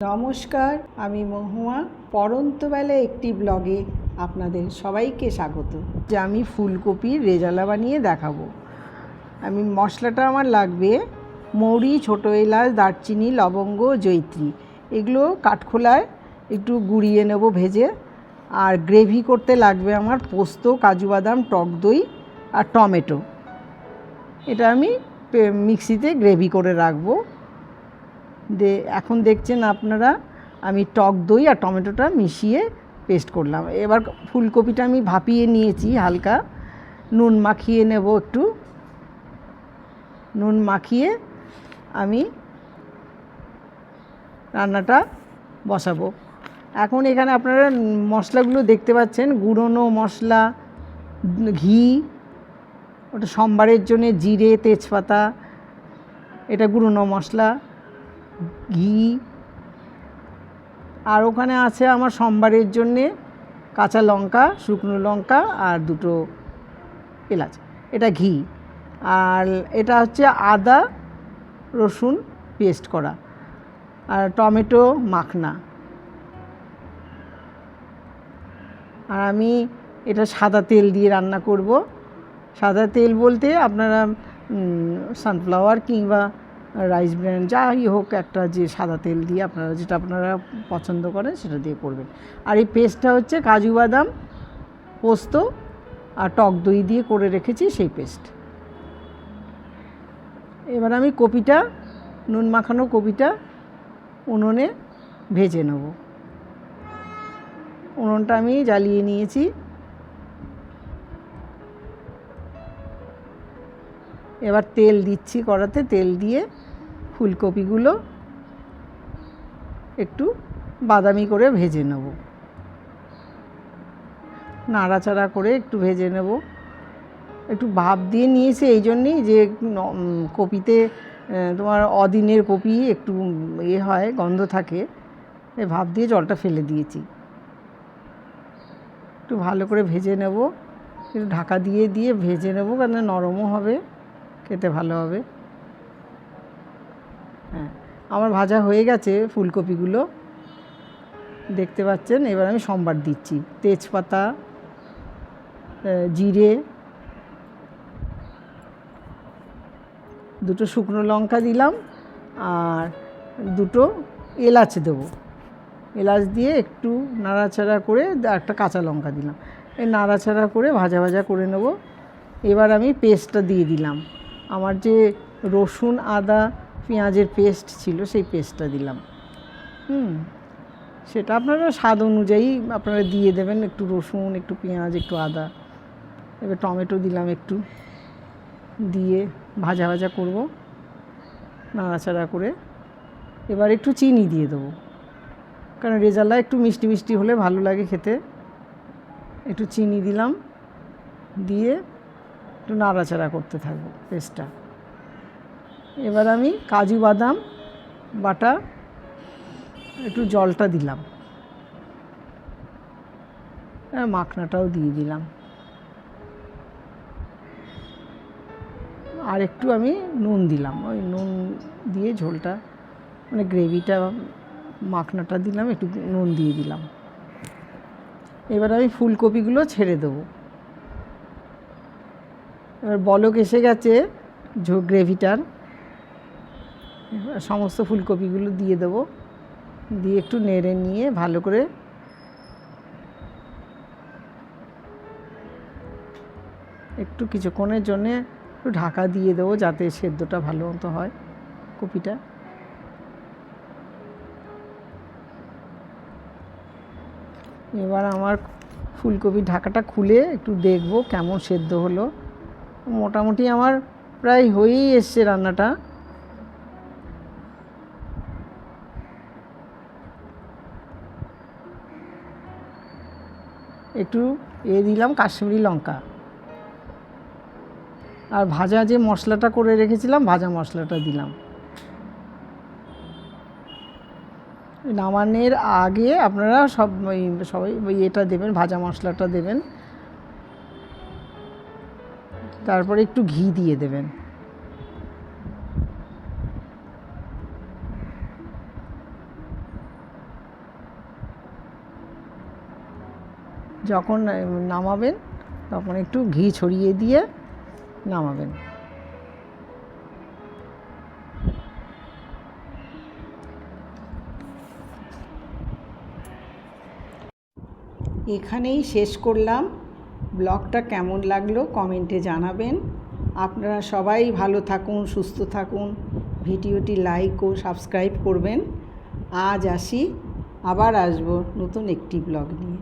নমস্কার, আমি মহুয়া। পড়ন্তবেলা একটি ব্লগে আপনাদের সবাইকে স্বাগত। যে আমি ফুলকপির রেজালা বানিয়ে দেখাবো। মশলাটা আমার লাগবে মৌরি, ছোটো এলাচ, দারচিনি, লবঙ্গ, জয়িত্রী। এগুলো কাঠখোলায় একটু গুঁড়িয়ে নেব ভেজে। আর গ্রেভি করতে লাগবে আমার পোস্ত, কাজু বাদাম, টক দই আর টমেটো। এটা আমি মিক্সিতে গ্রেভি করে রাখবো। এখন দেখছেন আপনারা আমি টক দই আর টমেটোটা মিশিয়ে পেস্ট করলাম। এবার ফুলকপিটা আমি ভাপিয়ে নিয়েছি, হালকা নুন মাখিয়ে নেব। একটু নুন মাখিয়ে আমি রান্নাটা বসাবো। এখন এখানে আপনারা মশলাগুলো দেখতে পাচ্ছেন, গুঁড়োনো মশলা, ঘি, ওটা সম্বারের জন্য জিরে, তেজপাতা, এটা গুঁড়োনো মশলা, ঘি। আর ওখানে আছে আমার সম্বারের জন্যে কাঁচা লঙ্কা, শুকনো লঙ্কা আর দুটো এলাচ, এটা ঘি। আর এটা হচ্ছে আদা রসুন পেস্ট করা, আর টমেটো মাখনা। আর আমি এটা সাদা তেল দিয়ে রান্না করব। সাদা তেল বলতে আপনারা সানফ্লাওয়ার কিংবা রাইস ব্র্যান্ড যাই হোক, একটা যে সাদা তেল দিয়ে যেটা আপনারা পছন্দ করেন সেটা দিয়ে করবেন। আর এই পেস্টটা হচ্ছে কাজু বাদাম, পোস্ত আর টক দই দিয়ে করে রেখেছি, সেই পেস্ট। এবার আমি কপিটা, নুন মাখানো কপিটা উনুনে ভেজে নেব। উনুনটা আমি জ্বালিয়ে নিয়েছি। এবার তেল দিচ্ছি কড়াতে, তেল দিয়ে ফুলকপিগুলো একটু বাদামি করে ভেজে নেব, নাড়াচাড়া করে একটু ভেজে নেব। একটু ভাপ দিয়ে নিয়েছি এই জন্যেই যে কপিতে তোমার অদিনের কপি একটু হয়, গন্ধ থাকে, ভাপ দিয়ে জলটা ফেলে দিয়েছি। একটু ভালো করে ভেজে নেব, একটু ঢাকা দিয়ে দিয়ে ভেজে নেব, কারণ নরমও হবে, খেতে ভালো হবে। হ্যাঁ, আমার ভাজা হয়ে গেছে ফুলকপিগুলো, দেখতে পাচ্ছেন। এবার আমি সম্বার দিচ্ছি, তেজপাতা, জিরে, দুটো শুকনো লঙ্কা দিলাম, আর দুটো এলাচ দেবো। এলাচ দিয়ে একটু নাড়াচাড়া করে একটা কাঁচা লঙ্কা দিলাম। এই নাড়াচাড়া করে ভাজা ভাজা করে নেব। এবার আমি পেস্টটা দিয়ে দিলাম, আমার যে রসুন, আদা, পেঁয়াজের পেস্ট ছিল, সেই পেস্টটা দিলাম। সেটা আপনারা স্বাদ অনুযায়ী আপনারা দিয়ে দেবেন, একটু রসুন, একটু পেঁয়াজ, একটু আদা। এবার টমেটো দিলাম একটু, দিয়ে ভাজা ভাজা করব নাড়াচাড়া করে। এবার একটু চিনি দিয়ে দেবো, কারণ রেজালা একটু মিষ্টি মিষ্টি হলে ভালো লাগে খেতে। একটু চিনি দিলাম, দিয়ে একটু নাড়াচাড়া করতে থাকবো পেস্টটা। এবার আমি কাজু বাদাম বাটা, একটু জলটা দিলাম, মাখনাটাও দিয়ে দিলাম। আর একটু আমি নুন দিলাম, ওই নুন দিয়ে ঝোলটা, মানে গ্রেভিটা, মাখনাটা দিলাম, একটু নুন দিয়ে দিলাম। এবার আমি ফুলকপিগুলো ছেড়ে দেবো। এবার বলক এসে গেছে গ্রেভিটার, সমস্ত ফুলকপিগুলো দিয়ে দেবো, দিয়ে একটু নেড়ে নিয়ে ভালো করে একটু কিছুক্ষণের জন্যে একটু ঢাকা দিয়ে দেবো, যাতে সেদ্ধটা ভালো মতো হয় কপিটা। এবার আমার ফুলকপির ঢাকাটা খুলে একটু দেখব কেমন সেদ্ধ হলো। মোটামুটি আমার প্রায় হয়েই এসছে রান্নাটা। একটু দিলাম কাশ্মীরি লঙ্কা, আর ভাজা যে মশলাটা করে রেখেছিলাম, ভাজা মশলাটা দিলাম। নামানোর আগে আপনারা সবাই এটা দেবেন, ভাজা মশলাটা দেবেন, তারপরে একটু ঘি দিয়ে দেবেন। যখন নামাবেন তখন একটু ঘি ছড়িয়ে দিয়ে নামাবেন। এখানেই শেষ করলাম। ব্লগটা কেমন লাগলো কমেন্টে জানাবেন। আপনারা সবাই ভালো থাকুন, সুস্থ থাকুন। ভিডিওটি লাইক ও সাবস্ক্রাইব করবেন। আজ আসি, আবার আসবো নতুন একটি ব্লগ নিয়ে।